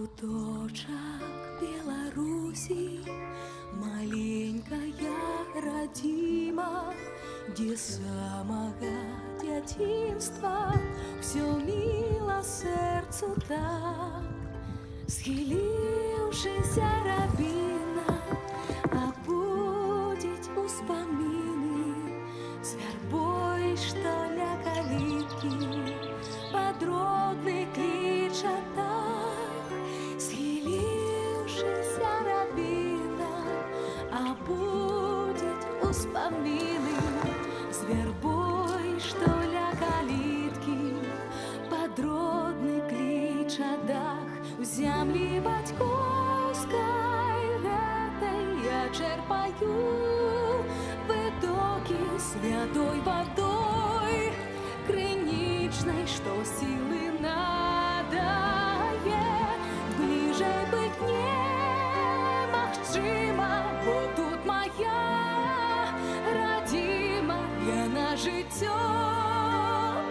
Куточак Беларуси, маленькая родима, где с самого дзяцінства все мило сердцу так. Схіліўшыся рабіна, абудзіць успаміны з вярбой, што ля каліткі пад родны кліча так. Схіліўшыся рабіна, абудзіць успаміны з вярбой, што ля каліткі пад родны кліча дах. У зямлі бацькоўскай гэтай я чэрпаю вытокі святой вадой крынічнай, што сілы надае. Бліжэй быць немагчыма, бо тут моя радзіма, яна жыццё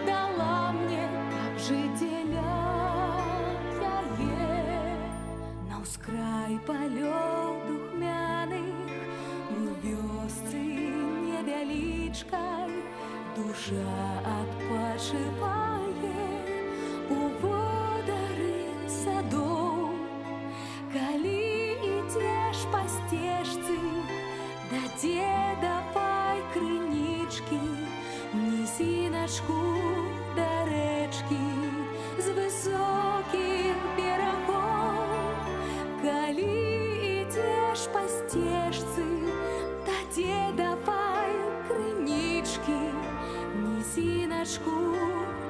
дала мне, каб жыць дзеля край палёў духмяных. У вёсцы невялічкай душа адпачывае у водары садоў. Калі ідзеш па сцежцы да дзедавай крынічкі, нізіначку да рэчкі з высокіх берагоў. Калі ідзеш па сцежцы да дзедавай крынічкі, нізіначку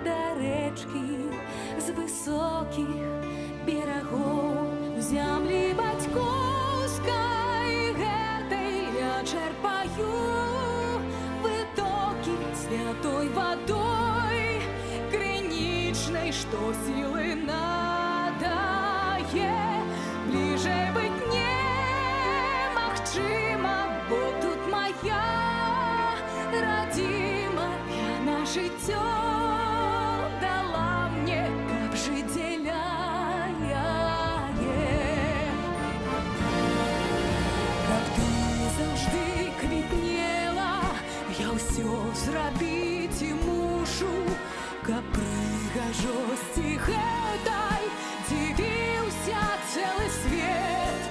да рэчкі з высокіх берагоў. У зямлі бацькоўскай гэтай я чэрпаю вытокі святой вадой крынічнай, што сілы надае. Бліжэй быць немагчыма, бо тут моя радзіма, яна жыццё дала мне, каб жыць дзеля яе. Каб ты заўжды квітнела, я ўсё зрабіць мушу, каб прыгажосці гэтай дзівіўся цэлы свет.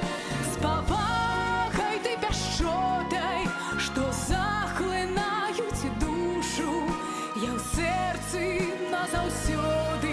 З павагай ты пяшчотай, што захлынаюць душу, я ў сэрцы назаўсёды